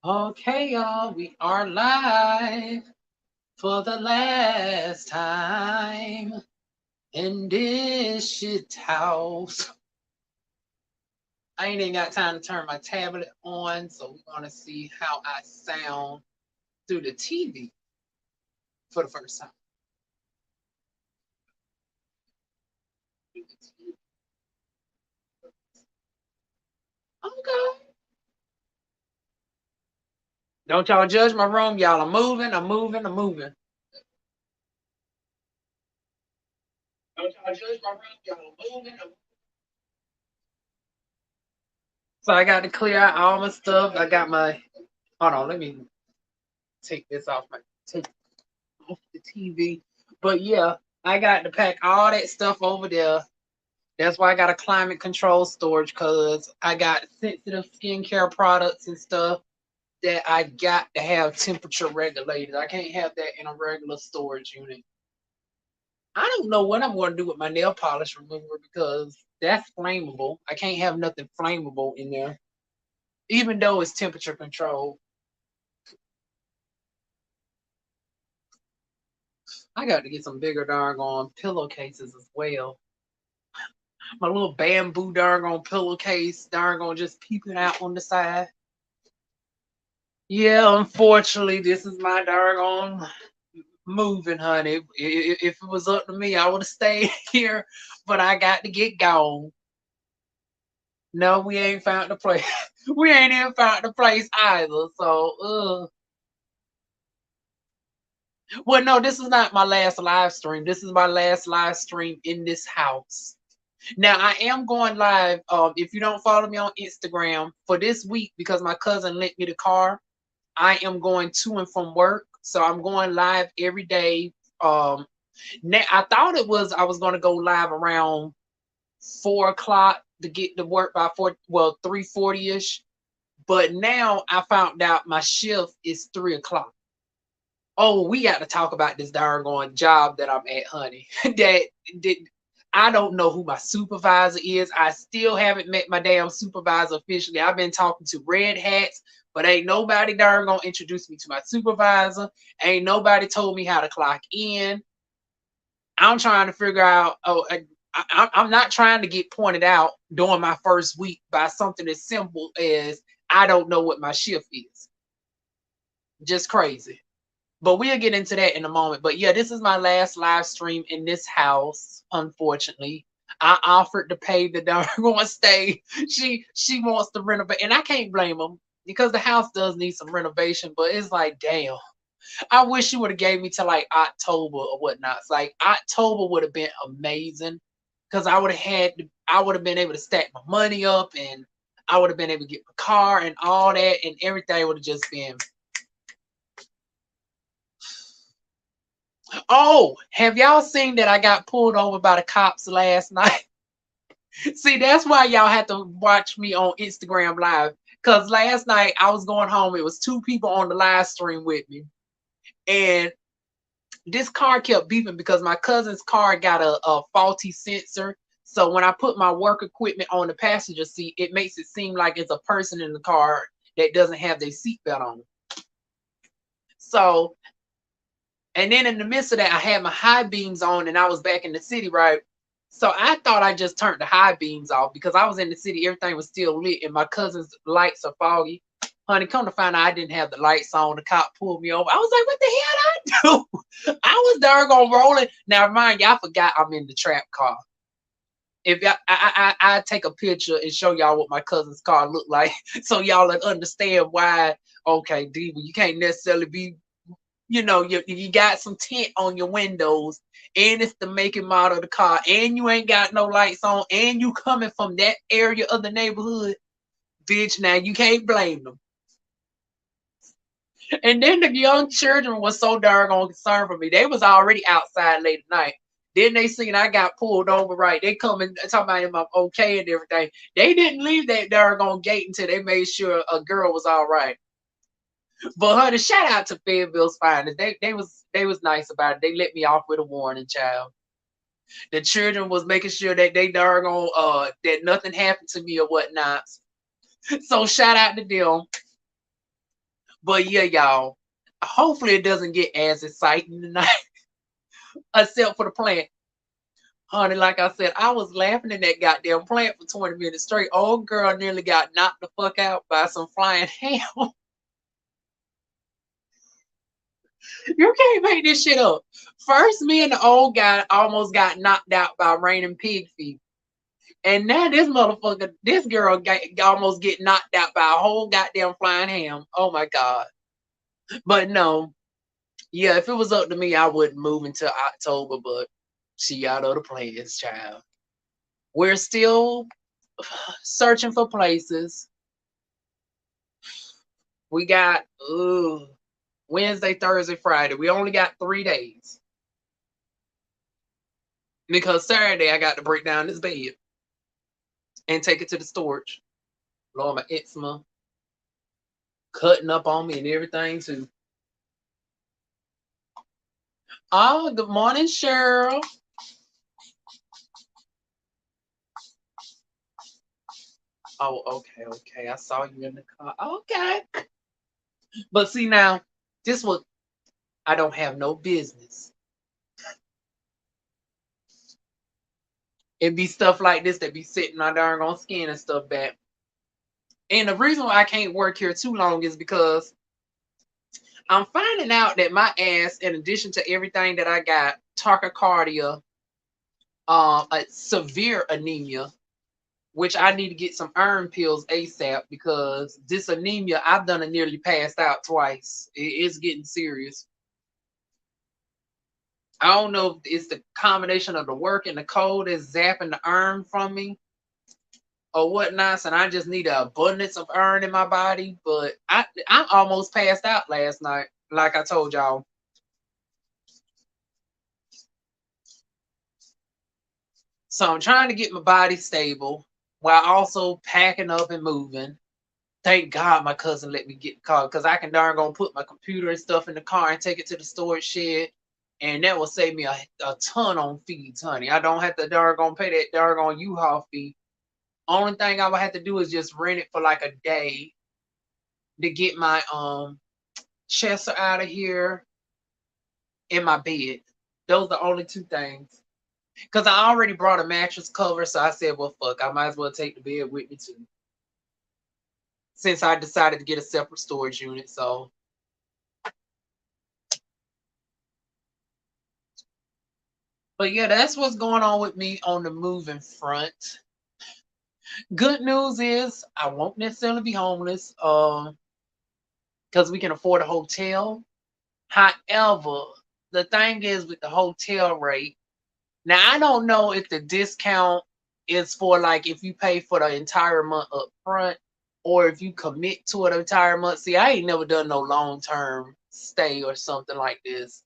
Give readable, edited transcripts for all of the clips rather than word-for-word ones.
Okay, y'all, we are live for the last time in this shit house. I ain't even got time to turn my tablet on, so we're gonna see how I sound through the TV for the first time. Okay. Don't y'all judge my room, y'all. I'm moving, I'm moving, I'm moving. Don't y'all judge my room, y'all. I'm moving, I'm moving. So I got to clear out all my stuff. I got my hold on, let me take this off my take off the TV. But yeah, I got to pack all that stuff over there. That's why I got a climate control storage because I got sensitive skincare products and stuff that I got to have temperature regulated. I can't have that in a regular storage unit. I don't know what I'm going to do with my nail polish remover because that's flammable. I can't have nothing flammable in there, even though it's temperature controlled. I got to get some bigger doggone pillowcases as well. My little bamboo darn pillowcase, darn just peeping out on the side. Yeah, unfortunately, this is my darn moving, honey. If it was up to me, I would have stayed here, but I got to get gone. No, we ain't found the place. We ain't even found the place either. So, well, no, this is not my last live stream. This is my last live stream in this house. Now I am going live. If you don't follow me on Instagram for this week because my cousin lent me the car, I am going to and from work, so I'm going live every day. Now I thought it was I was going to go live around 4 o'clock to get to work by 3:40 ish, but now I found out my shift is 3 o'clock. Oh, we got to talk about this darn job that I'm at, honey. that did. I don't know who my supervisor is. I still haven't met my damn supervisor officially. I've been talking to red hats, but ain't nobody darn gonna introduce me to my supervisor. Ain't nobody told me how to clock in. I'm trying to figure out. Oh, I'm not trying to get pointed out during my first week by something as simple as I don't know what my shift is. Just crazy. But we'll get into that in a moment. But yeah, this is my last live stream in this house, unfortunately. I offered to pay the darn one stay. She wants to renovate, and I can't blame them because the house does need some renovation. But it's like, damn, I wish you would have gave me to like October or whatnot. It's like October would have been amazing because I would have been able to stack my money up, and I would have been able to get my car and all that, and everything would have just been. Oh, have y'all seen that I got pulled over by the cops last night? See, that's why y'all have to watch me on Instagram Live. Because last night I was going home. It was two people on the live stream with me. And this car kept beeping because my cousin's car got a faulty sensor. So when I put my work equipment on the passenger seat, it makes it seem like it's a person in the car that doesn't have their seatbelt on. So, and then in the midst of that, I had my high beams on and I was back in the city, right? So I thought I just turned the high beams off because I was in the city, everything was still lit, and my cousin's lights are foggy. Honey, come to find out I didn't have the lights on. The cop pulled me over. I was like, what the hell did I do? I was there going rolling. Now, mind you, I forgot I'm in the trap car. If y'all, I take a picture and show y'all what my cousin's car looked like so y'all will understand why, okay, Diva, you can't necessarily be, you got some tint on your windows, and it's the make and model of the car, and you ain't got no lights on, and you coming from that area of the neighborhood, bitch. Now you can't blame them. And then the young children was so doggone concerned for me. They was already outside late at night. Then they seen I got pulled over, right? They come and talking about him I'm okay and everything. They didn't leave that doggone gate until they made sure a girl was all right. But honey, shout out to Fayetteville's finest. They was nice about it. They let me off with a warning, child. The children was making sure that they doggone that nothing happened to me or whatnot. So shout out to them. But yeah, y'all. Hopefully it doesn't get as exciting tonight, except for the plant. Honey, like I said, I was laughing in that goddamn plant for 20 minutes straight. Old girl nearly got knocked the fuck out by some flying ham. You can't make this shit up. First, me and the old guy almost got knocked out by raining pig feet. And now this motherfucker, this girl almost get knocked out by a whole goddamn flying ham. Oh my God. But no, yeah, if it was up to me, I wouldn't move until October, but she out of the plans, child. We're still searching for places. We got Wednesday, Thursday, Friday. We only got 3 days. Because Saturday I got to break down this bed and take it to the storage. Lord, my eczema cutting up on me and everything too. Oh, good morning, Cheryl. Oh, okay. I saw you in the car. Okay. But see now, this was I don't have no business. It be stuff like this that be sitting my darn on skin and stuff back. And the reason why I can't work here too long is because I'm finding out that my ass, in addition to everything that I got, tachycardia, a severe anemia, which I need to get some iron pills ASAP because this anemia, I've done it nearly passed out twice. It's getting serious. I don't know if it's the combination of the work and the cold that's zapping the iron from me or whatnot, and I just need an abundance of iron in my body. But I almost passed out last night, like I told y'all. So I'm trying to get my body stable while also packing up and moving. Thank God my cousin let me get the car because I can darn gonna put my computer and stuff in the car and take it to the storage shed. And that will save me a ton on fees, honey. I don't have to darn gonna pay that darn on U-Haul fee. Only thing I would have to do is just rent it for like a day to get my chest out of here in my bed. Those are the only two things. Because I already brought a mattress cover, so I said, well, fuck, I might as well take the bed with me too. Since I decided to get a separate storage unit, so. But yeah, that's what's going on with me on the moving front. Good news is I won't necessarily be homeless, because we can afford a hotel. However, the thing is with the hotel rate, now I don't know if the discount is for like if you pay for the entire month up front or if you commit to an entire month. See, I ain't never done no long-term stay or something like this.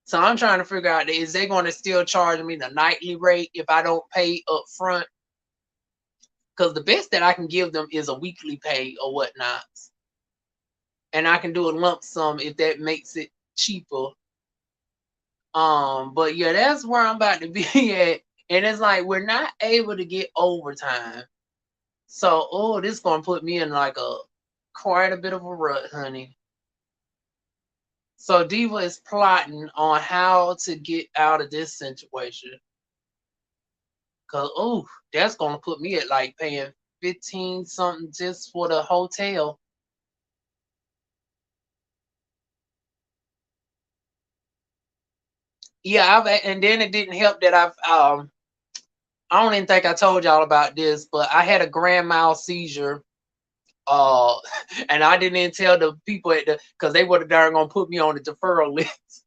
So I'm trying to figure out, is they going to still charge me the nightly rate if I don't pay up front? Because the best that I can give them is a weekly pay or whatnot. And I can do a lump sum if that makes it cheaper. But yeah, that's where I'm about to be at. And it's like we're not able to get overtime. So this gonna put me in like quite a bit of a rut, honey. So Diva is plotting on how to get out of this situation. Cause that's gonna put me at like paying 15 something just for the hotel. Yeah, and then it didn't help that I don't even think I told y'all about this, but I had a grand mal seizure. Uh, and I didn't even tell the people at because they would have darn gonna put me on the deferral list.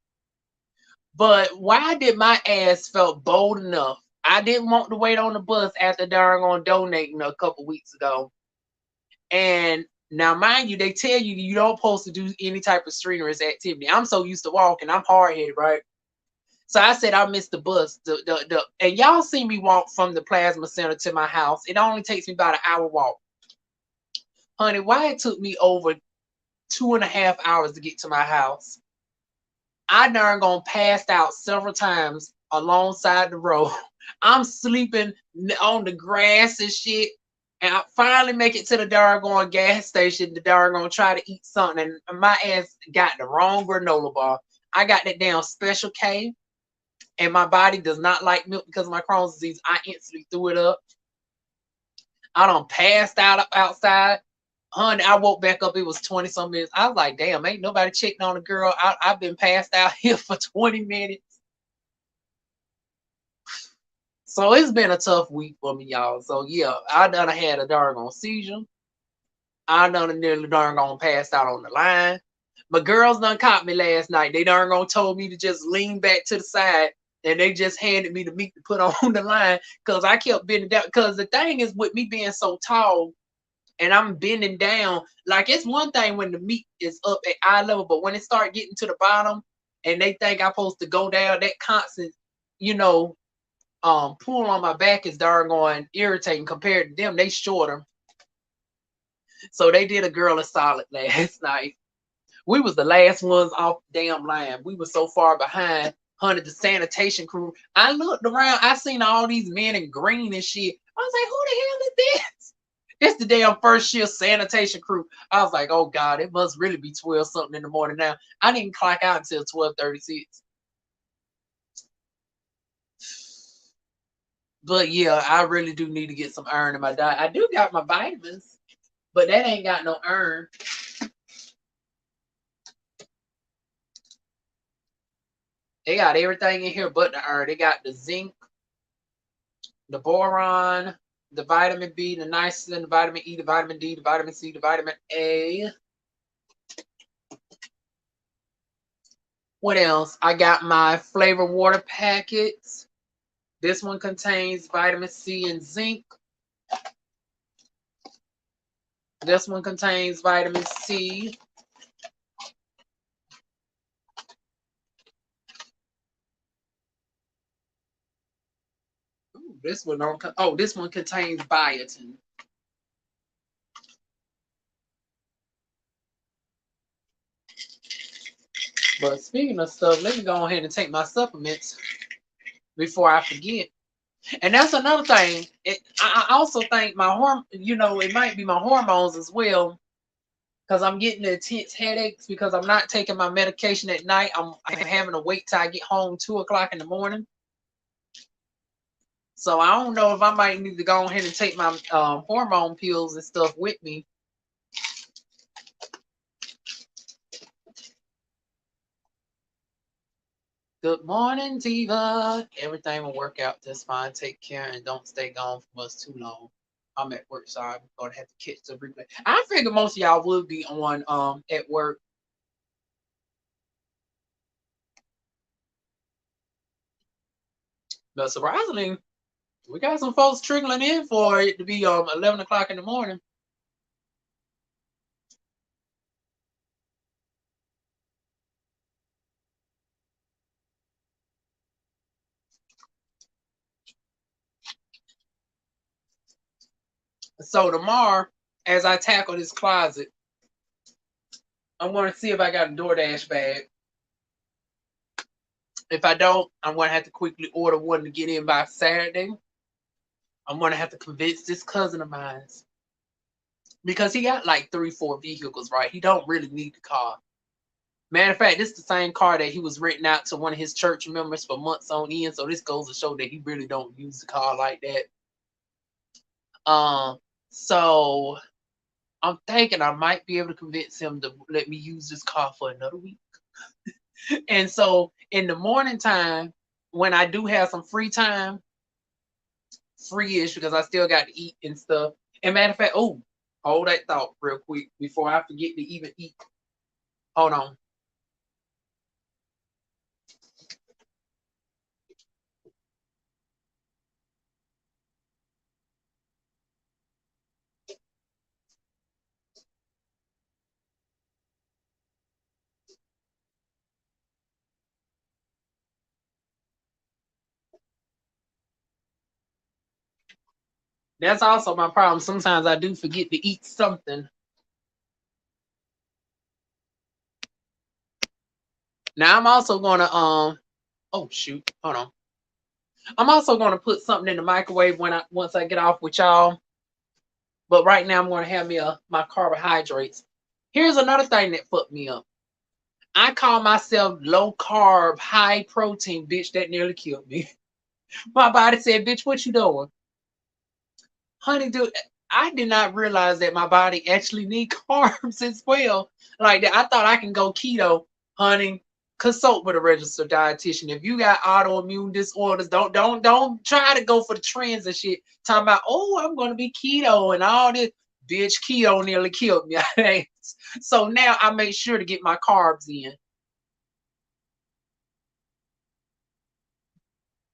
But why did my ass felt bold enough? I didn't want to wait on the bus after darn on donating a couple weeks ago. And now, mind you, they tell you you don't supposed to do any type of strenuous activity. I'm so used to walking, I'm hard headed, right? So I said I missed the bus. And y'all see me walk from the plasma center to my house. It only takes me about an hour walk. Honey, why it took me over 2.5 hours to get to my house? I darn gonna passed out several times alongside the road. I'm sleeping on the grass and shit. And I finally make it to the doggone gas station, the doggone try to eat something, and my ass got the wrong granola bar. I got that damn Special K, and my body does not like milk because of my Crohn's disease. I instantly threw it up. I done passed out outside. Honey, I woke back up. It was 20 some minutes. I was like, damn, ain't nobody checking on the girl. I've been passed out here for 20 minutes. So it's been a tough week for me, y'all. So yeah, I done had a doggone seizure. I done nearly darn gone passed out on the line. My girls done caught me last night. They darn gone told me to just lean back to the side, and they just handed me the meat to put on the line because I kept bending down. Because the thing is, with me being so tall and I'm bending down, like it's one thing when the meat is up at eye level, but when it start getting to the bottom and they think I'm supposed to go down, that constant, you know, pull on my back is darn going irritating compared to them. They shorter. So they did a girl a solid last night. We was the last ones off the damn line. We were so far behind. Honey, the sanitation crew. I looked around. I seen all these men in green and shit. I was like, who the hell is this? It's the damn first shift sanitation crew. I was like, oh God, it must really be 12 something in the morning now. I didn't clock out until 12:36. But yeah, I really do need to get some iron in my diet. I do got my vitamins, but that ain't got no iron. They got everything in here but the iron. They got the zinc, the boron, the vitamin B, the niacin, the vitamin E, the vitamin D, the vitamin C, the vitamin A. What else? I got my flavor water packets. This one contains vitamin C and zinc. This one contains vitamin C. Ooh, this one don't. Oh, this one contains biotin. But speaking of stuff, let me go ahead and take my supplements before I forget. And that's another thing. I also think my it might be my hormones as well, because I'm getting intense headaches because I'm not taking my medication at night. I'm having to wait till I get home 2 o'clock in the morning. So I don't know if I might need to go ahead and take my hormone pills and stuff with me. Good morning, Diva. Everything will work out just fine. Take care and don't stay gone from us too long. I'm at work, so I'm gonna have to catch the replay. I figure most of y'all will be on at work. But surprisingly, we got some folks trickling in for it to be 11 o'clock in the morning. So tomorrow, as I tackle this closet, I'm going to see if I got a DoorDash bag. If I don't, I'm going to have to quickly order one to get in by Saturday. I'm going to have to convince this cousin of mine, because he got like 3-4 vehicles, right? He don't really need the car. Matter of fact, this is the same car that he was renting out to one of his church members for months on end. So this goes to show that he really don't use the car like that. So I'm thinking I might be able to convince him to let me use this car for another week. And so in the morning time, when I do have some free time, free-ish, because I still got to eat and stuff. And matter of fact, oh, hold that thought real quick before I forget to even eat. Hold on. That's also my problem. Sometimes I do forget to eat something. Now I'm also gonna oh shoot, hold on. I'm also gonna put something in the microwave once I get off with y'all. But right now I'm going to have me my carbohydrates. Here's another thing that fucked me up. I call myself low carb, high protein, bitch. That nearly killed me. My body said, bitch, what you doing? Honey, dude, I did not realize that my body actually need carbs as well. Like that, I thought I can go keto, honey. Consult with a registered dietitian. If you got autoimmune disorders, don't try to go for the trends and shit. Talking about, oh, I'm gonna be keto and all this. Bitch, keto nearly killed me. So now I make sure to get my carbs in.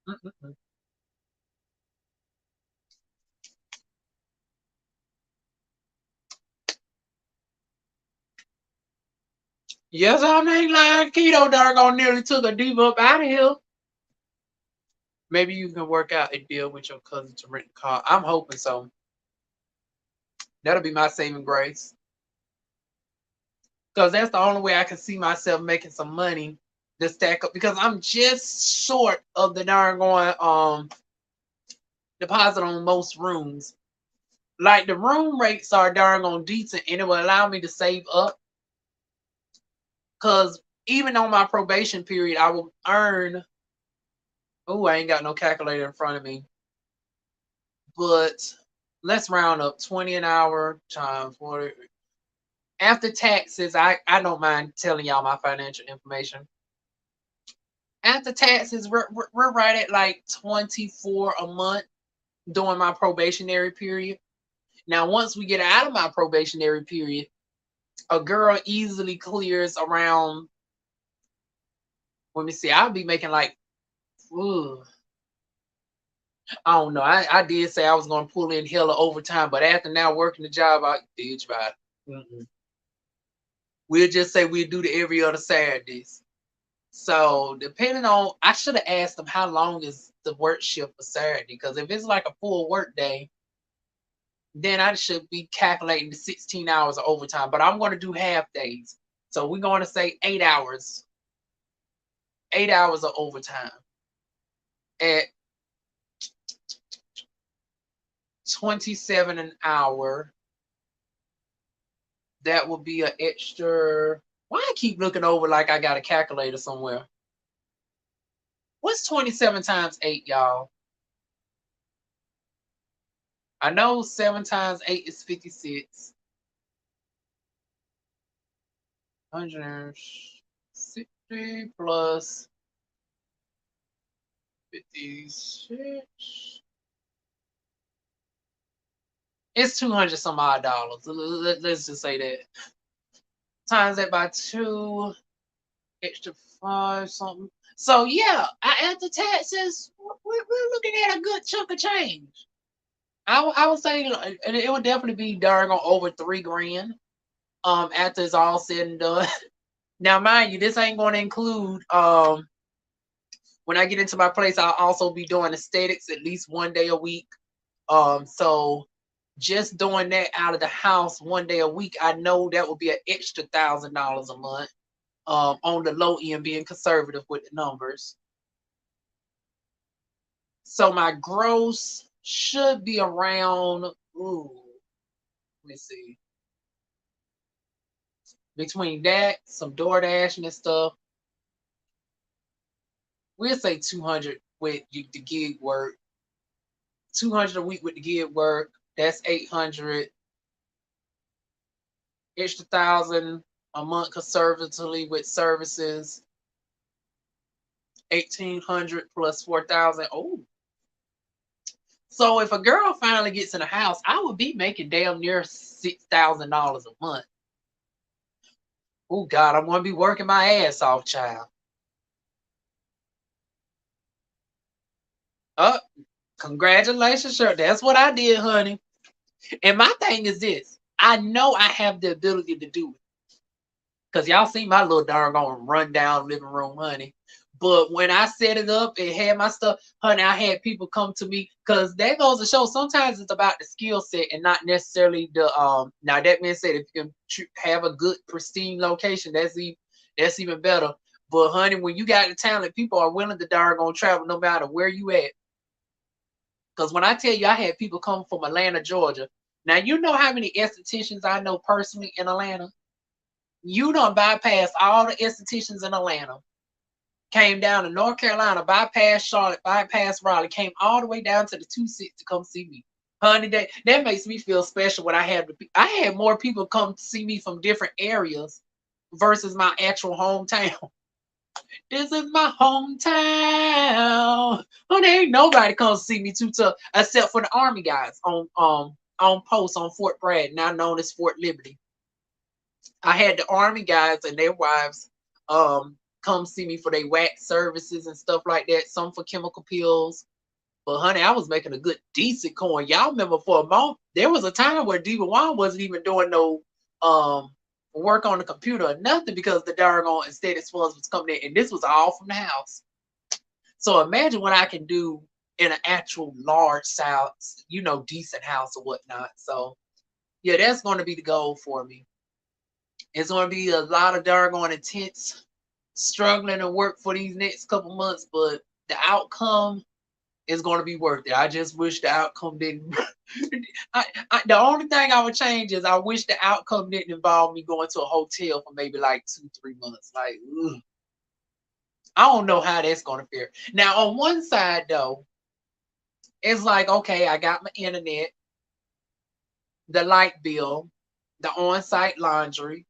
Mm-mm-mm. Yes, I ain't lying. Keto doggone nearly took a diva up out of here. Maybe you can work out a deal with your cousin to rent a car. I'm hoping so. That'll be my saving grace. Because that's the only way I can see myself making some money to stack up. Because I'm just short of the darn going deposit on most rooms. Like the room rates are darn on decent and it will allow me to save up. Because even on my probation period, I will earn. Oh, I ain't got no calculator in front of me. But let's round up 20 an hour times 40. After taxes, I don't mind telling y'all my financial information. After taxes, we're right at like 24 a month during my probationary period. Now, once we get out of my probationary period, a girl easily clears around, let me see, I'll be making like, ooh, I don't know. I did say I was going to pull in hella overtime, but after now working the job, I did try. We'll just say we do the every other Saturdays. So depending on, I should have asked them how long is the work shift for Saturday, because if it's like a full work day, then I should be calculating the 16 hours of overtime. But I'm going to do half days, so we're going to say 8 hours, 8 hours of overtime at 27 an hour. That will be an extra. Why I keep looking over like I got a calculator somewhere? What's 27 times 8, y'all? I know 7 times 8 is 56. 160 plus 56. It's 200 some odd dollars. Let's just say that. Times that by 2, extra 5 something. So yeah, after taxes, we're looking at a good chunk of change. I would say it would definitely be darn on over 3 grand. After it's all said and done. Now, mind you, this ain't going to include when I get into my place, I'll also be doing aesthetics at least one day a week. So just doing that out of the house one day a week, I know that will be an extra $1,000 a month. On the low end, being conservative with the numbers. So my gross should be around. Ooh, let me see. Between that, some door dashing and stuff, we'll say 200 with the gig work. 200 a week with the gig work. That's 800. Extra 1,000 a month conservatively with services. 1,800 plus 4,000. Oh, so if a girl finally gets in a house, I would be making damn near $6,000 a month. Oh God, I'm gonna be working my ass off, child. Oh, congratulations, sure. That's what I did, honey. And my thing is this: I know I have the ability to do it. Cause y'all see my little doggone rundown living room, honey. But when I set it up and had my stuff, honey, I had people come to me because that goes to show sometimes it's about the skill set and not necessarily the Now that being said, if you can have a good pristine location, that's even better. But honey, when you got the talent, people are willing to doggone travel no matter where you at. Because when I tell you, I had people come from Atlanta, Georgia. Now you know how many estheticians I know personally in Atlanta. You done bypass all the estheticians in Atlanta. Came down to North Carolina, bypassed Charlotte, bypassed Raleigh, came all the way down to the 2-6 to come see me. Honey, that makes me feel special when I had more people come to see me from different areas versus my actual hometown. This is my hometown. Oh, there ain't nobody comes to see me too tough except for the army guys on post on Fort Bragg, now known as Fort Liberty. I had the army guys and their wives come see me for their wax services and stuff like that, some for chemical pills. But honey, I was making a good decent coin. Y'all remember for a moment, there was a time where DivaWuan wasn't even doing no work on the computer or nothing because the darn aesthetics funds was coming in, and this was all from the house. So imagine what I can do in an actual large size, decent house or whatnot. So yeah, that's going to be the goal for me. It's going to be a lot of darn intense struggling and work for these next couple months, but the outcome is going to be worth it. I just wish the outcome didn't. The only thing I would change is I wish the outcome didn't involve me going to a hotel for maybe like 2-3 months. Like, ugh. I don't know how that's going to fare. Now, on one side, though, it's like, okay, I got my internet, the light bill, the on-site laundry.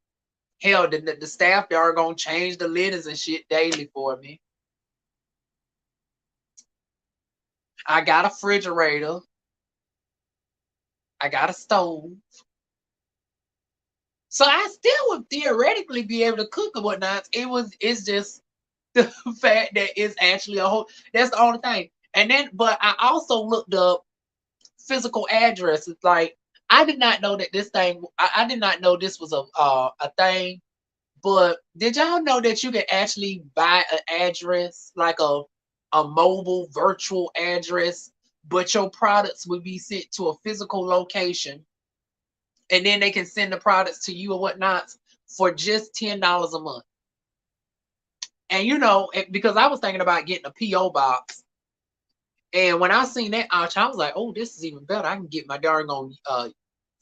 Hell, the staff, they are going to change the linens and shit daily for me. I got a refrigerator. I got a stove. So I still would theoretically be able to cook and whatnot. It's just the fact that it's actually a whole, that's the only thing. And then, but I also looked up physical addresses. Like, I did not know that this thing, I did not know this was a thing. But did y'all know that you can actually buy an address, like a mobile virtual address, but your products would be sent to a physical location, and then they can send the products to you or whatnot for just $10 a month. And because I was thinking about getting a PO box, and when I seen that option, I was like, oh, this is even better. I can get my darn on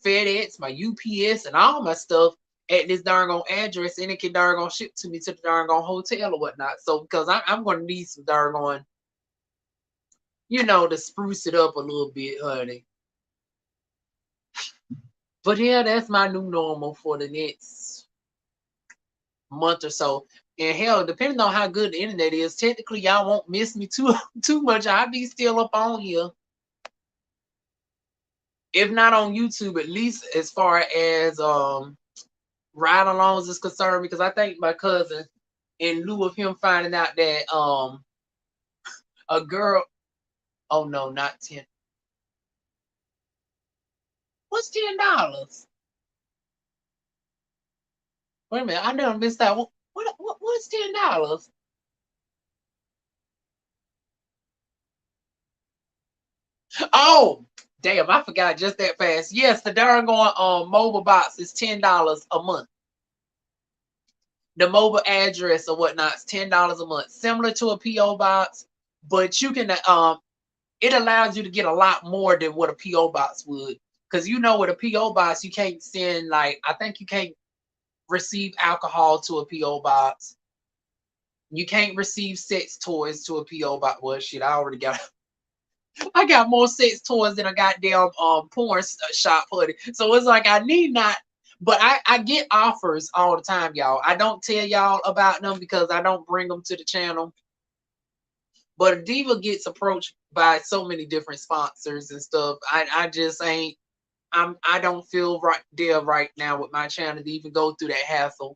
FedEx, my UPS, and all my stuff at this darn on address, and it can darn on ship to me to the darn on hotel or whatnot. So because I'm going to need some darn on, to spruce it up a little bit, honey. But yeah, that's my new normal for the next month or so. And hell, depending on how good the internet is, technically y'all won't miss me too much. I'll be still up on here. If not on YouTube, at least as far as ride alongs is concerned, because I think my cousin, in lieu of him finding out that a girl, oh no, not 10. What's $10? Wait a minute, I never missed that. What's $10? Oh, damn, I forgot just that fast. Yes, the darn going mobile box is $10 a month. The mobile address or whatnot is $10 a month, similar to a PO box, but you can it allows you to get a lot more than what a PO box would. Because with a PO box, you can't send, like, I think you can't receive alcohol to a PO box. You can't receive sex toys to a PO box. Well, shit, I already got. I got more sex toys than a goddamn porn shop hoodie. So it's like I need not. But I get offers all the time, y'all. I don't tell y'all about them because I don't bring them to the channel. But Diva gets approached by so many different sponsors and stuff. I just ain't. I don't feel right there right now with my channel to even go through that hassle,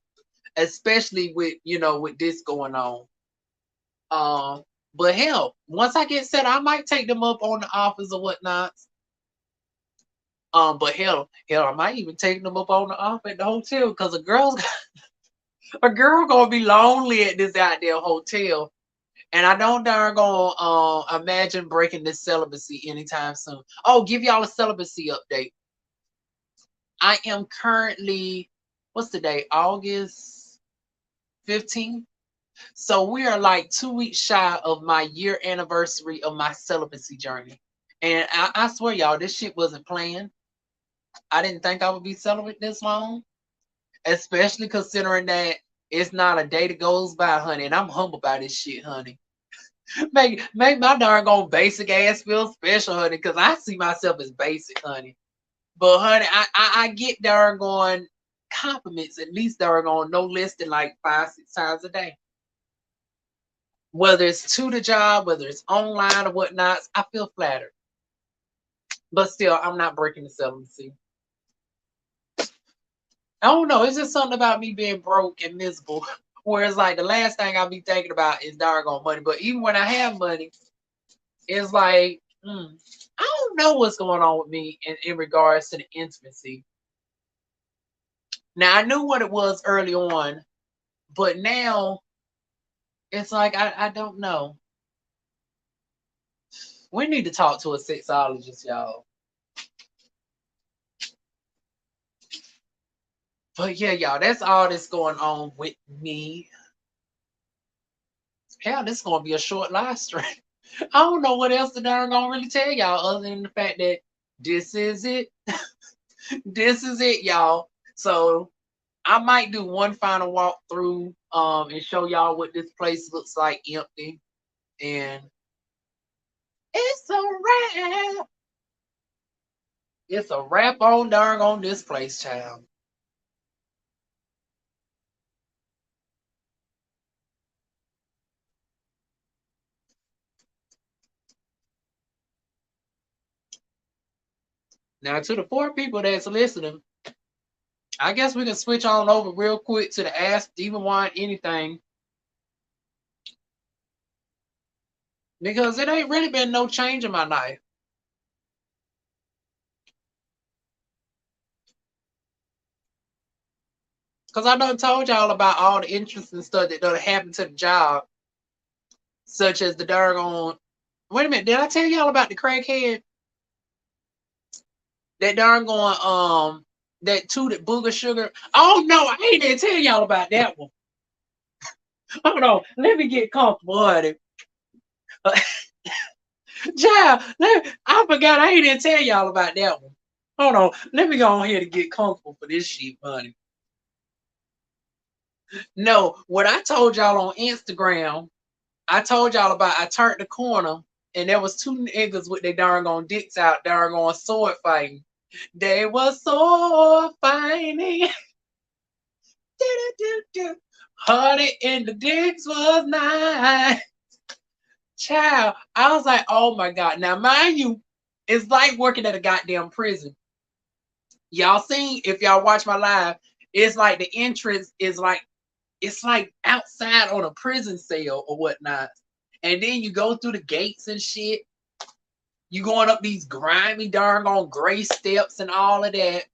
especially with with this going on. But hell, once I get set, I might take them up on the offers or whatnot. But hell, I might even take them up on the offer at the hotel because a girl gonna be lonely at this goddamn hotel. And I don't darn gonna imagine breaking this celibacy anytime soon. Oh, give y'all a celibacy update. I am currently, what's the date? August 15th. So we are like 2 weeks shy of my year anniversary of my celibacy journey. And I swear, y'all, this shit wasn't planned. I didn't think I would be celibate this long, especially considering that it's not a day that goes by, honey. And I'm humble by this shit, honey. Make my darn old basic ass feel special, honey, because I see myself as basic, honey. But honey, I get darn going compliments at least darn on no less than like 5, 6 times a day. Whether it's to the job, whether it's online or whatnot, I feel flattered. But still, I'm not breaking the celibacy. I don't know. It's just something about me being broke and miserable. Whereas, like, the last thing I'll be thinking about is doggone money. But even when I have money, it's like, I don't know what's going on with me in regards to the intimacy. Now, I knew what it was early on, but now it's like, I don't know. We need to talk to a sexologist, y'all. But yeah, y'all, that's all that's going on with me. Hell, this is gonna be a short live stream. I don't know what else the darn gonna really tell y'all other than the fact that this is it. This is it, y'all. So I might do one final walkthrough and show y'all what this place looks like empty. And it's a wrap. It's a wrap on darn on this place, child. Now to the 4 people that's listening, I guess we can switch on over real quick to the Ask DivaWuan Anything. Because it ain't really been no change in my life. Because I done told y'all about all the interesting stuff that done happened to the job. Such as the darn on. Wait a minute, did I tell y'all about the crackhead? That darn going that tooted booger sugar. Oh no, I ain't even tell y'all about that one. Hold on, let me get comfortable, honey. Child, I forgot I ain't even tell y'all about that one. Hold on, let me go on here to get comfortable for this shit, honey. No, what I told y'all on Instagram, I told y'all about I turned the corner and there was 2 niggas with their darn on dicks out, darn on sword fighting. They were sword fighting. Honey in the dicks was nice. Child, I was like, oh my God. Now, mind you, it's like working at a goddamn prison. Y'all seen, if y'all watch my live, it's like the entrance is like, it's like outside on a prison cell or whatnot. And then you go through the gates and shit. You going up these grimy, darn on gray steps and all of that.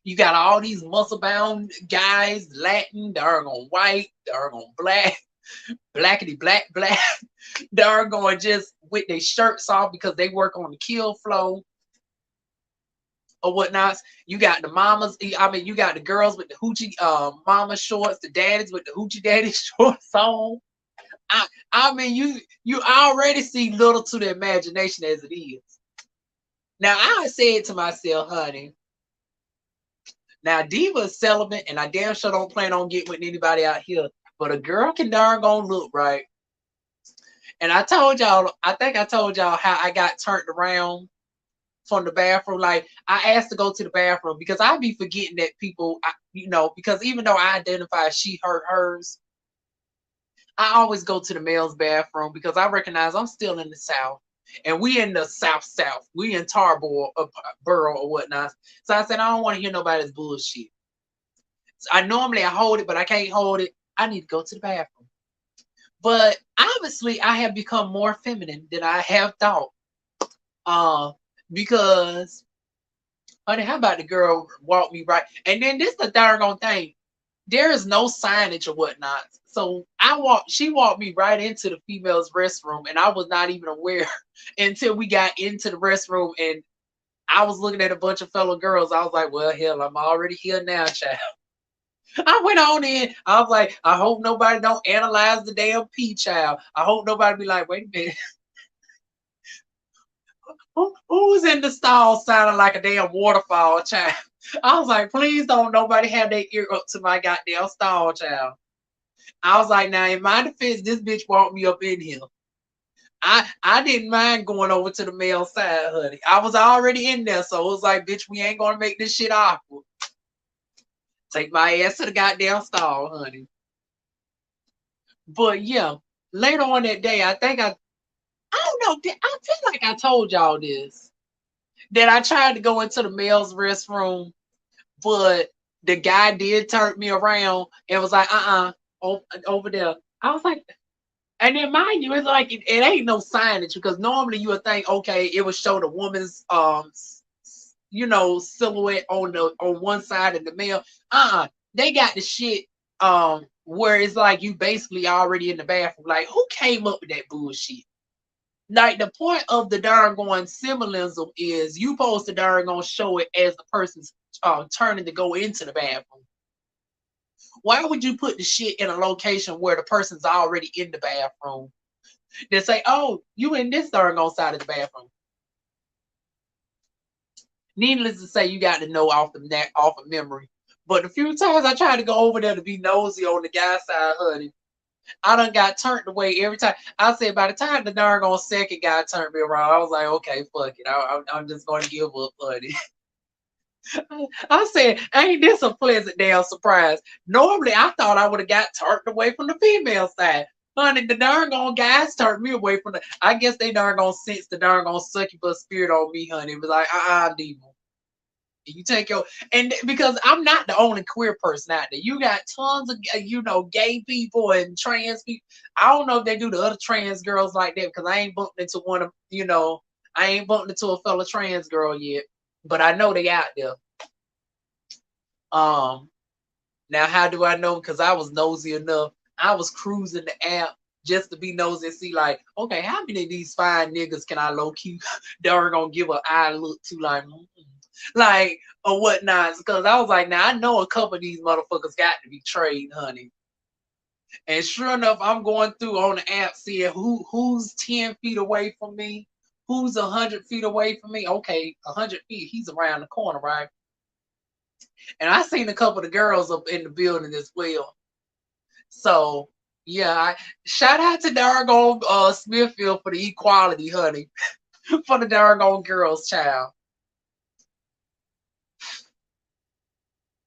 You got all these muscle bound guys, Latin, darn on white, darn on black, blackity black, darn on just with their shirts off because they work on the kill flow or whatnot. You got the mamas, I mean, you got the girls with the hoochie mama shorts, the daddies with the hoochie daddy shorts on. I mean, you already see little to the imagination as it is. Now I said to myself, honey, now Diva is celibate, and I damn sure don't plan on getting with anybody out here. But a girl can darn gonna look right. And I told y'all, I think I told y'all how I got turned around from the bathroom. Like I asked to go to the bathroom because I be forgetting that people, because even though I identify she, her, hers, I always go to the male's bathroom because I recognize I'm still in the South. And we in the South. We in Tarboro or whatnot. So I said, I don't want to hear nobody's bullshit. So I hold it, but I can't hold it. I need to go to the bathroom. But obviously, I have become more feminine than I have thought. Because, honey, how about the girl walk me right? And then this the doggone thing. There is no signage or whatnot. So she walked me right into the female's restroom, and I was not even aware until we got into the restroom, and I was looking at a bunch of fellow girls. I was like, well, hell, I'm already here now, child. I went on in. I was like, I hope nobody don't analyze the damn pee, child. I hope nobody be like, wait a minute. Who's in the stall sounding like a damn waterfall, child? I was like, please don't nobody have their ear up to my goddamn stall, child. I was like, now in my defense, this bitch walked me up in here. I didn't mind going over to the male side, honey. I was already in there, so it was like, bitch, we ain't gonna make this shit awkward. Take my ass to the goddamn stall, honey. But yeah, later on that day, I don't know, I feel like I told y'all this. That I tried to go into the male's restroom, but the guy did turn me around and was like, over there. I was like, and then mind you, it's like it ain't no signage because normally you would think, okay, it would show the woman's silhouette on one side of the male. They got the shit where it's like you basically already in the bathroom. Like, who came up with that bullshit? Like, the point of the darn going symbolism is you supposed to darn gonna show it as the person's turning to go into the bathroom. Why would you put the shit in a location where the person's already in the bathroom? They say, oh, you in this darn on side of the bathroom. Needless to say, you got to know off of memory. But the few times I tried to go over there to be nosy on the guy's side, honey, I done got turned away every time. I said by the time the darn on second guy turned me around, I was like, okay, fuck it. I'm just going to give up, honey. I said, ain't this a pleasant damn surprise? Normally, I thought I would have got turned away from the female side. Honey, the darn on guys turned me away from the. I guess they darn gonna sense the darn gonna succubus spirit on me, honey. It was like, Diva. You take your and because I'm not the only queer person out there. You got tons of gay people and trans people. I don't know if they do the other trans girls like that because I ain't bumped into one of I ain't bumped into a fellow trans girl yet, but I know they out there. Now how do I know? Because I was nosy enough. I was cruising the app just to be nosy and see like, okay, how many of these fine niggas can I low key darn gonna give an eye look to like or whatnot? Because I was like, now I know a couple of these motherfuckers got to be trained, honey. And sure enough, I'm going through on the app seeing who's 10 feet away from me, who's 100 feet away from me. Okay, 100 feet, he's around the corner, right? And I seen a couple of the girls up in the building as well. So yeah, shout out to Dargon Smithfield for the equality, honey. For the Dargon girls, child.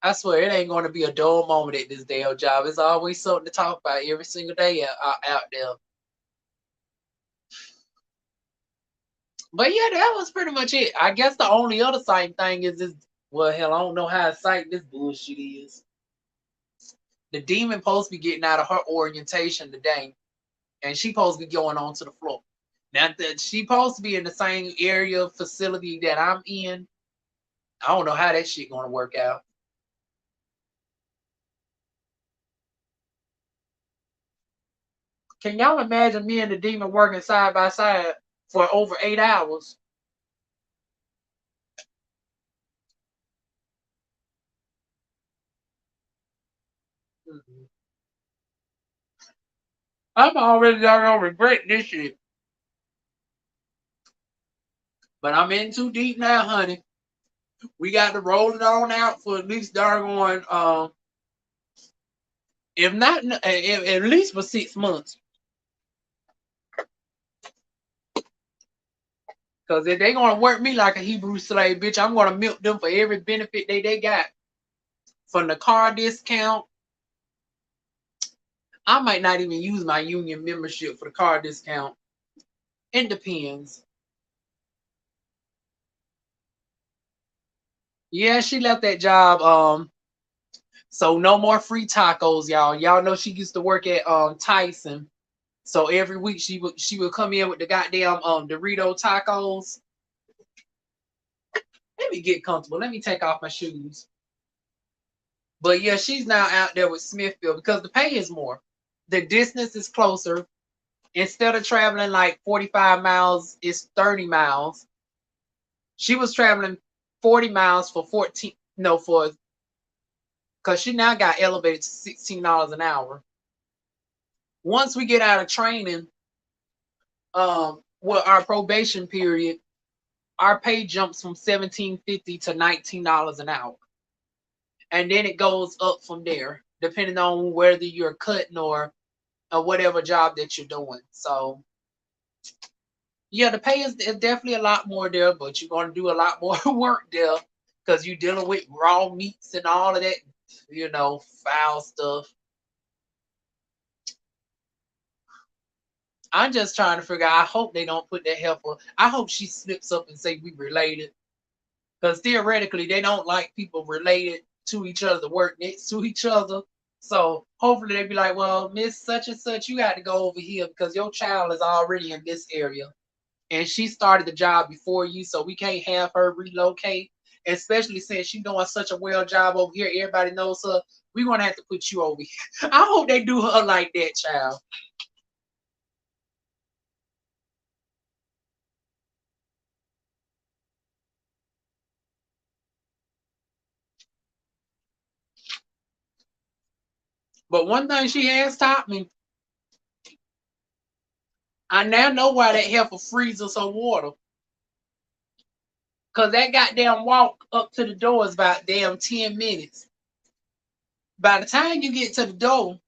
I swear it ain't going to be a dull moment at this damn job. It's always something to talk about every single day out there. But yeah, that was pretty much it. I guess the only other sighting thing is this. Well, hell, I don't know how exciting this bullshit is. The demon supposed to be getting out of her orientation today, and she supposed to be going on to the floor. Now that she supposed to be in the same area facility that I'm in, I don't know how that shit gonna work out. Can y'all imagine me and the demon working side by side for over 8 hours? Mm-hmm. I'm already gonna regret this shit. But I'm in too deep now, honey. We got to roll it on out for at least darn if not at least for 6 months. Because if they gonna work me like a Hebrew slave, bitch, I'm gonna milk them for every benefit they got. From the car discount, I might not even use my union membership for the car discount. It depends. Yeah, she left that job. So no more free tacos, y'all. Y'all know she used to work at Tyson. So every week she would come in with the goddamn Dorito tacos. Let me get comfortable. Let me take off my shoes. But yeah, she's now out there with Smithfield because the pay is more. The distance is closer. Instead of traveling like 45 miles, it's 30 miles. She was traveling 40 miles for 14, no, for because she now got elevated to $16 an hour. Once we get out of training, well, our probation period, our pay jumps from $17.50 to $19 an hour. And then it goes up from there, depending on whether you're cutting or whatever job that you're doing. So yeah, the pay is definitely a lot more there, but you're gonna do a lot more work there because you're dealing with raw meats and all of that, foul stuff. I'm just trying to figure out. I hope they don't put that heifer. I hope she slips up and say we related. Because theoretically, they don't like people related to each other, work next to each other. So hopefully they be like, well, Miss Such and Such, you got to go over here because your child is already in this area. And she started the job before you, so we can't have her relocate. Especially since she's doing such a well job over here, everybody knows her. We're gonna have to put you over here. I hope they do her like that, child. But one thing she has taught me, I now know why that heifer freezes her water. Cause that goddamn walk up to the door is about damn 10 minutes. By the time you get to the door,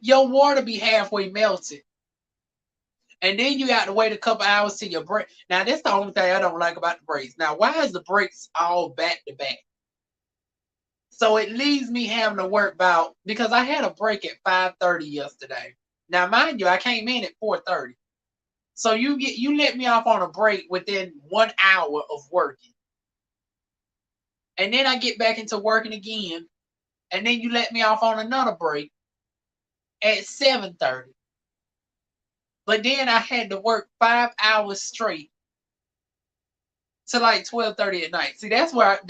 your water be halfway melted. And then you got to wait a couple hours till your break. Now, that's the only thing I don't like about the brakes. Now, why is the brakes all back to back? So it leaves me having to work about because I had a break at 5:30 yesterday. Now, mind you, I came in at 4:30. So you let me off on a break within 1 hour of working. And then I get back into working again. And then you let me off on another break at 7:30. But then I had to work 5 hours straight to like 12:30 at night. See, that's where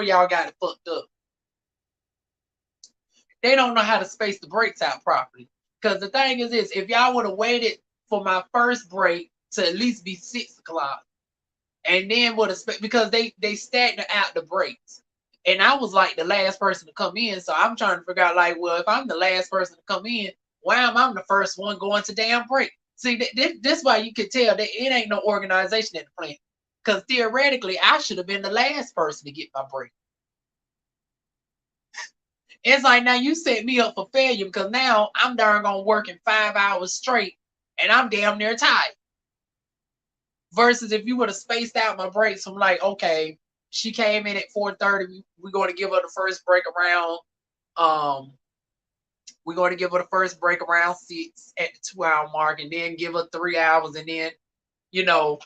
y'all got it fucked up. They don't know how to space the breaks out properly. Because the thing is this, if y'all would have waited for my first break to at least be 6 o'clock, and then would have because they stagger out the breaks. And I was like the last person to come in, so I'm trying to figure out like, well, if I'm the last person to come in, why am I the first one going to damn break? See, this why you can tell that it ain't no organization in the plant. Because theoretically, I should have been the last person to get my break. It's like now you set me up for failure because now I'm darn gonna working 5 hours straight and I'm damn near tired. Versus if you would have spaced out my breaks, I'm like, okay, she came in at 4:30. We're going to give her the first break around. Um, we're going to give her the first break around 6 at the 2 hour mark, and then give her 3 hours, and then you know,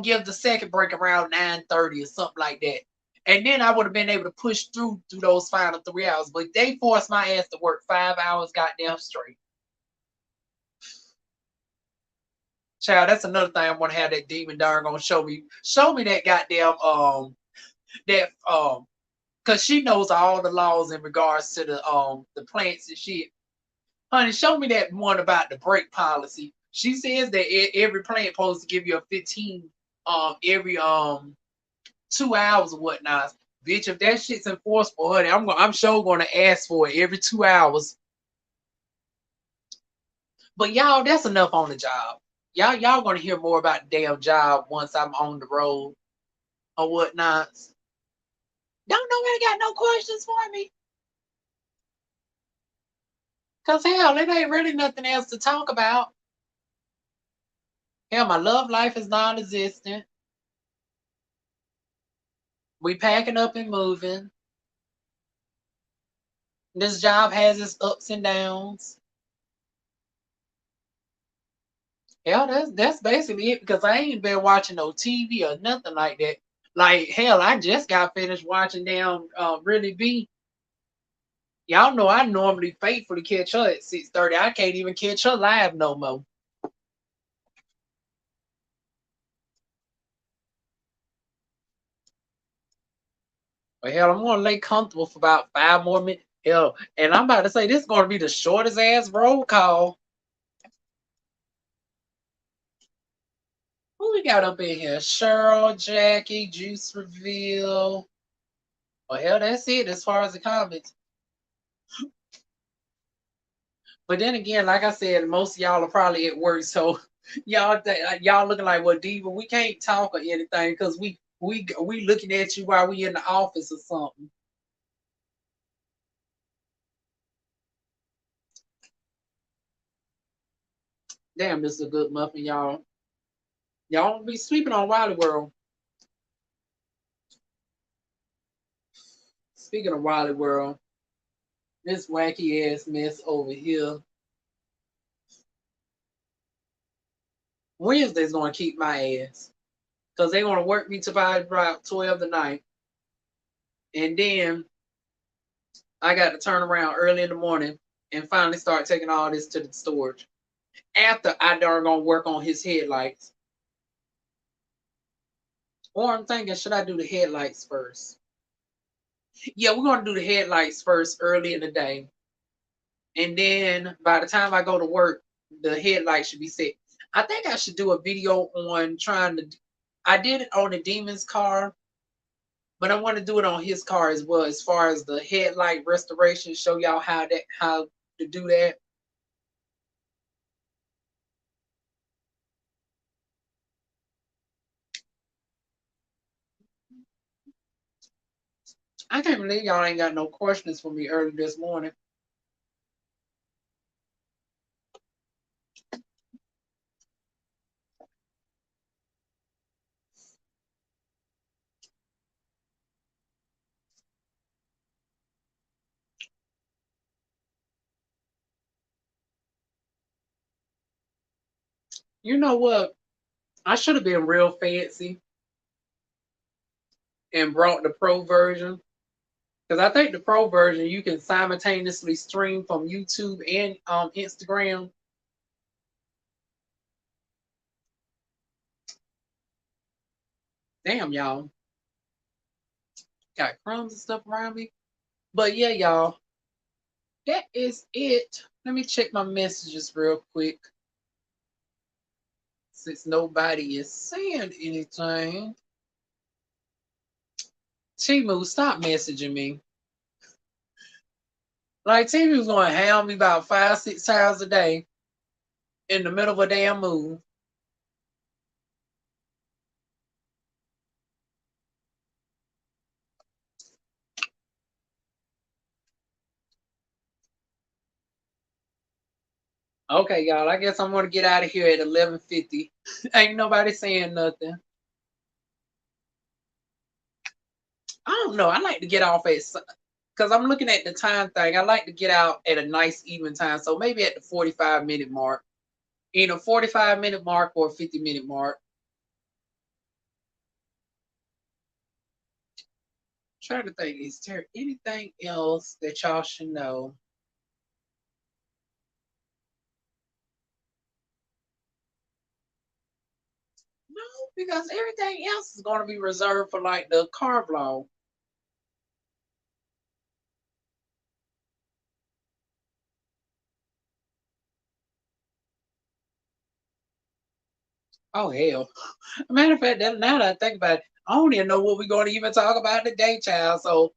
give the second break around 9:30 or something like that. And then I would have been able to push through those final 3 hours. But they forced my ass to work 5 hours goddamn straight. Child, that's another thing I want to have that demon darn gonna show me. Show me that goddamn that because she knows all the laws in regards to the plants and shit. Honey, show me that one about the break policy. She says that every plant supposed to give you a 15 every 2 hours or whatnot. Bitch, if that shit's enforceable, honey, I'm sure gonna ask for it every 2 hours. But y'all, that's enough on the job. Y'all gonna hear more about the damn job once I'm on the road or whatnot. Don't nobody got no questions for me. Cause hell, it ain't really nothing else to talk about. Hell, my love life is non-existent. We packing up and moving. This job has its ups and downs. Hell, that's basically it because I ain't been watching no TV or nothing like that. Like hell, I just got finished watching damn Really Be. Y'all know I normally faithfully catch her at 6:30. I can't even catch her live no more. But hell, I'm gonna lay comfortable for about 5 more minutes. Hell, and I'm about to say this is gonna be the shortest ass roll call. Who we got up in here? Cheryl, Jackie, Juice Reveal. Well, hell, that's it as far as the comments. But then again, like I said, most of y'all are probably at work, so Y'all looking like, well, Diva, we can't talk or anything because we looking at you while we in the office or something. Damn, this is a good muffin, y'all. Y'all don't be sleeping on Wily World. Speaking of Wily World, this wacky ass mess over here. Wednesday's gonna keep my ass. Because they're gonna work me to about 12 tonight. And then I got to turn around early in the morning and finally start taking all this to the storage. After I darn gonna work on his headlights. Or I'm thinking, should I do the headlights first? Yeah, we're gonna do the headlights first early in the day. And then by the time I go to work, the headlight should be set. I think I should do a video on trying to. I did it on the Demon's car, but I want to do it on his car as well, as far as the headlight restoration. Show y'all how to do that. I can't believe y'all ain't got no questions for me early this morning. You know what? I should have been real fancy and brought the pro version. Because I think the pro version you can simultaneously stream from YouTube and Instagram. Damn, y'all. Got crumbs and stuff around me. But yeah, y'all. That is it. Let me check my messages real quick. Since nobody is saying anything. Timu, stop messaging me. Like Timu's going to hound me about 5-6 times a day in the middle of a damn move. Okay, y'all. I guess I'm gonna get out of here at 11:50. Ain't nobody saying nothing. I don't know. I like to get off at because I'm looking at the time thing. I like to get out at a nice even time. So maybe at the 45-minute mark. Either 45-minute mark or 50-minute mark. Trying to think, is there anything else that y'all should know? No, because everything else is going to be reserved for like the car vlog. Oh hell! Matter of fact, now that I think about it, I don't even know what we're going to even talk about today, child. So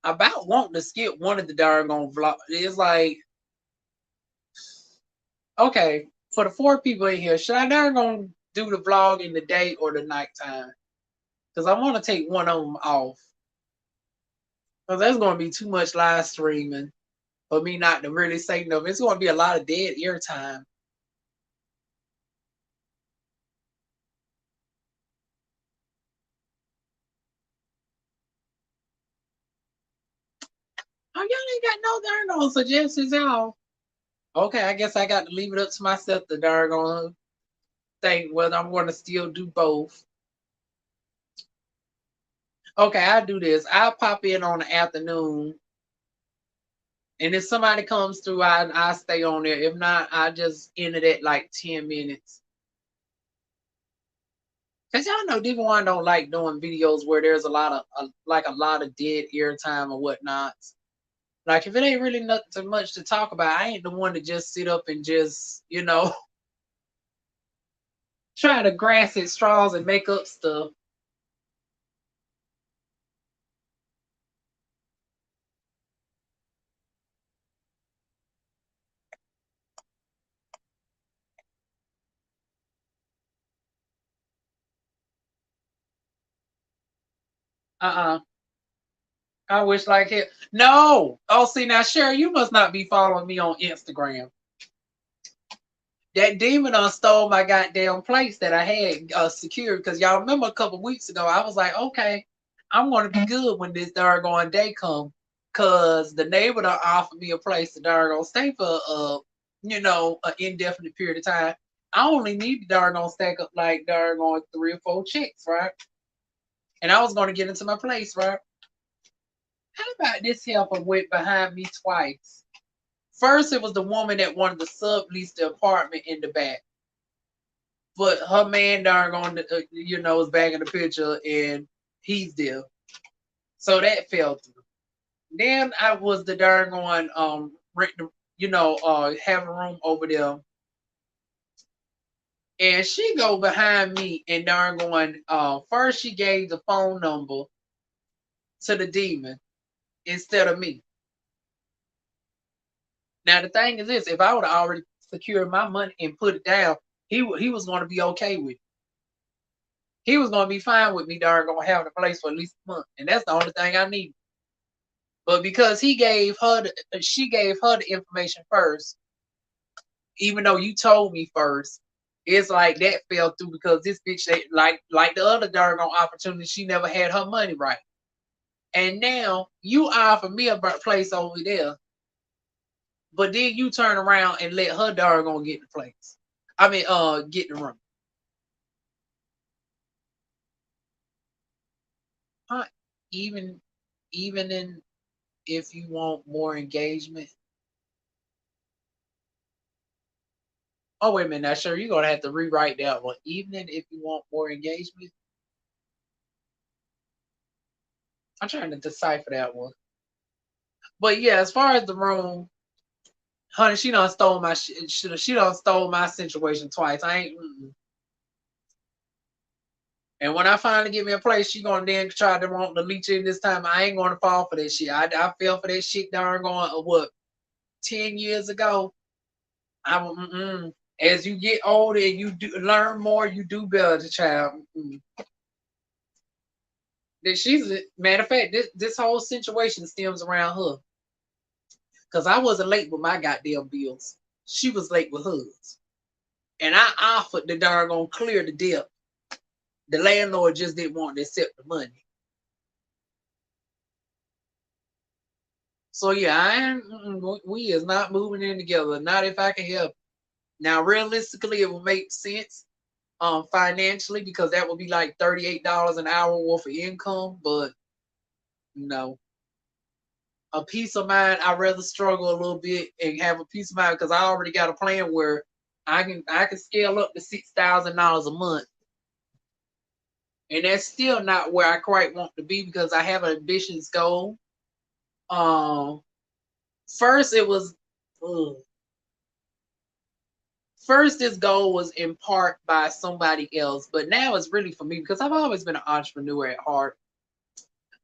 about wanting to skip one of the darn vlog. It's like, okay, for the 4 people in here, should I darn gonna do the vlog in the day or the nighttime? Because I want to take one of them off. Because that's going to be too much live streaming for me not to really say no. It's going to be a lot of dead air time. Oh, y'all ain't got no darn suggestions, y'all. Okay, I guess I got to leave it up to myself to darn think whether I'm going to still do both. Okay, I'll do this. I'll pop in on the afternoon. And if somebody comes through, I stay on there. If not, I just end it at like 10 minutes. Cause y'all know DivaWuan don't like doing videos where there's a lot of dead air time or whatnot. Like if it ain't really nothing too much to talk about, I ain't the one to just sit up and just, try to grass at straws and make up stuff. Uh-uh. I wish like it. No. Oh, see now, Sherry, you must not be following me on Instagram. That demon done stole my goddamn place that I had secured. Because y'all remember a couple weeks ago, I was like, okay, I'm going to be good when this doggone day come. Because the neighbor done offered me a place to doggone stay for, an indefinite period of time. I only need to doggone stack up like doggone 3 or 4 checks, right? And I was going to get into my place, right? How about this helper went behind me twice? First, it was the woman that wanted to sublease the apartment in the back. But her man darn on is back in the picture and he's there. So that fell through. Then I was the darn on rent have a room over there. And she go behind me and darn going, first she gave the phone number to the demon instead of me. Now the thing is this, if I would have already secured my money and put it down, he was going to be okay with it. He was going to be fine with me darn going having a place for at least a month. And that's the only thing I needed. But because she gave her the information first, even though you told me first, it's like that fell through because this bitch, like the other darn opportunity, she never had her money right. And now you offer me a place over there, but then you turn around and let her darn get the place. I mean, get the room. Huh? Even in if you want more engagement. Oh wait a minute, now sure you're gonna have to rewrite that one. Even if you want more engagement. I'm trying to decipher that one. But yeah, as far as the room, honey, she done stole my she done stole my situation twice. I ain't. And when I finally get me a place, she gonna then try to want to leech in this time. I ain't gonna fall for that shit. I fell for that shit darn going what 10 years ago. As you get older and you do learn more, you do better, child. That she's a matter of fact, this whole situation stems around her. Cause I wasn't late with my goddamn bills. She was late with hers. And I offered the darn gonna clear the debt. The landlord just didn't want to accept the money. So yeah, we is not moving in together. Not if I can help. Now, realistically, it will make sense financially because that would be like $38 an hour worth of income, but no. A peace of mind, I'd rather struggle a little bit and have a peace of mind because I already got a plan where I can scale up to $6,000 a month. And that's still not where I quite want to be because I have an ambitious goal. First it was first this goal was in part by somebody else, but now it's really for me because I've always been an entrepreneur at heart.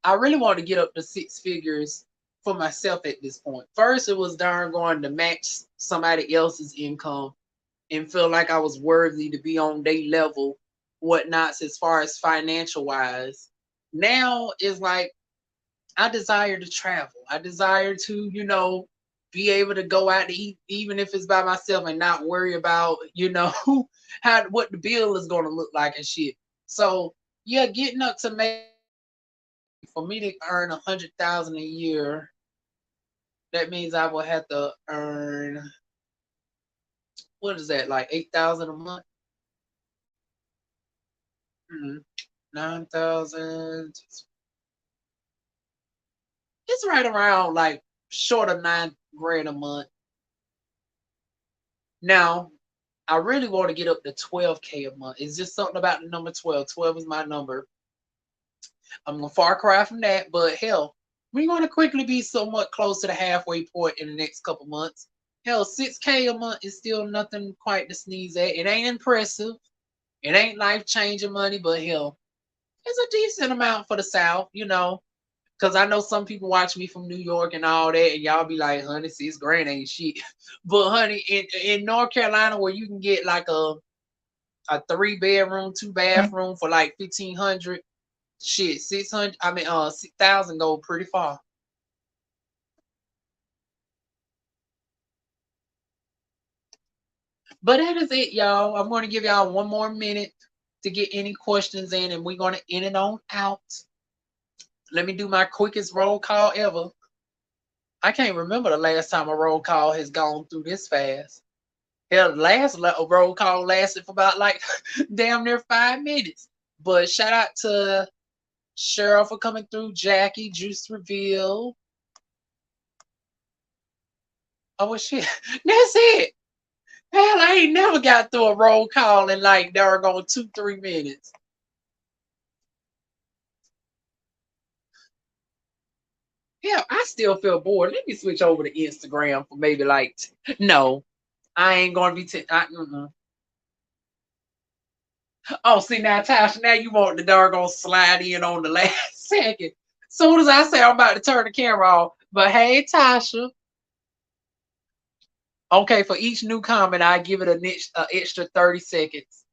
I really want to get up to 6 figures for myself at this point. First, it was darn going to match somebody else's income and feel like I was worthy to be on their level, whatnots as far as financial wise. Now it's like I desire to travel. I desire to, be able to go out to eat, even if it's by myself, and not worry about, how what the bill is going to look like and shit. So yeah, getting up to make for me to earn 100,000 a year, that means I will have to earn what is that like 8,000 a month? 9,000. It's right around like short of 9 grand a month. Now, I really want to get up to 12K a month. It's just something about the number 12. 12 is my number. I'm gonna far cry from that, but hell, we're gonna quickly be somewhat close to the halfway point in the next couple months. Hell, 6K a month is still nothing quite to sneeze at. It ain't impressive. It ain't life changing money, but hell, it's a decent amount for the South, Because I know some people watch me from New York and all that, and y'all be like, honey, 6 grand ain't shit. But honey, in North Carolina, where you can get like a 3 bedroom, 2 bathroom for like 1,500, Shit, 600. I mean, 6,000 go pretty far. But that is it, y'all. I'm going to give y'all one more minute to get any questions in, and we're going to end it on out. Let me do my quickest roll call ever. I can't remember the last time a roll call has gone through this fast. Hell, the last roll call lasted for about like damn near 5 minutes. But shout out to Cheryl for coming through, Jackie, Juice Reveal. Oh, well, shit. That's it. Hell, I ain't never got through a roll call in like doggone 2-3 minutes. Yeah, I still feel bored. Let me switch over to Instagram for maybe like no, I ain't gonna be. Oh, see now, Tasha, now you want the doggone slide in on the last second. Soon as I say I'm about to turn the camera off, but hey, Tasha. Okay, for each new comment, I give it an extra 30 seconds.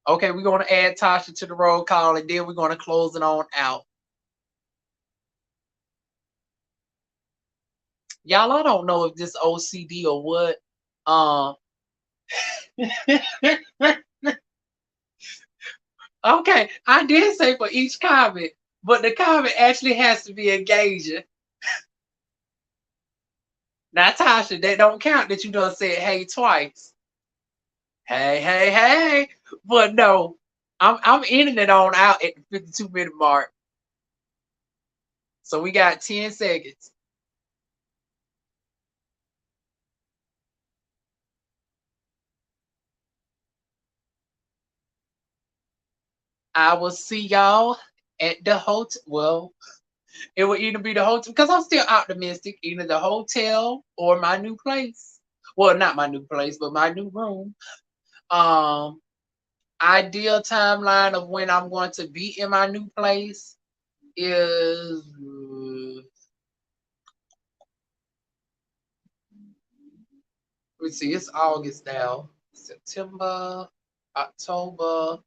Okay, we're gonna add Tasha to the roll call, and then we're gonna close it on out. Y'all, I don't know if this OCD or what. Okay, I did say for each comment, but the comment actually has to be engaging. Now, Tasha, that don't count that you done said hey twice. Hey, hey, hey. But no, I'm ending it on out at the 52-minute mark. So we got 10 seconds. I will see y'all at the hotel. Well, it will either be the hotel because I'm still optimistic, either the hotel or my new place. Well, not my new place, but my new room. Um, Ideal timeline of when I'm going to be in my new place is let's see, it's August now. September, October.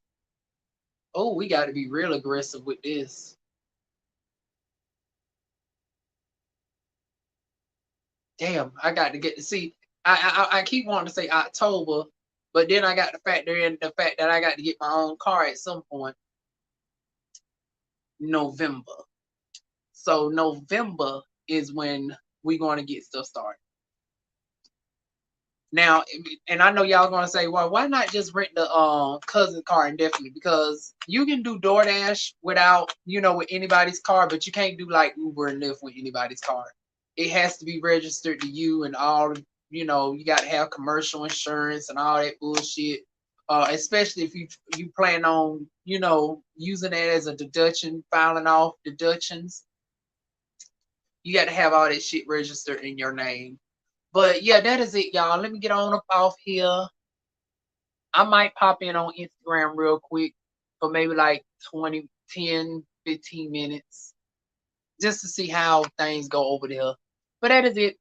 Oh, we got to be real aggressive with this. Damn, I got to get to see. I keep wanting to say October, but then I got to factor in the fact that I got to get my own car at some point. November. So November is when we're going to get stuff started. Now, and I know y'all gonna say, well, why not just rent the cousin car indefinitely? Because you can do DoorDash without, with anybody's car, but you can't do like Uber and Lyft with anybody's car. It has to be registered to you and all, you got to have commercial insurance and all that bullshit. Especially if you plan on, using it as a deduction, filing off deductions. You got to have all that shit registered in your name. But yeah, that is it, y'all. Let me get on up off here. I might pop in on Instagram real quick for maybe like 20, 10, 15 minutes just to see how things go over there. But that is it.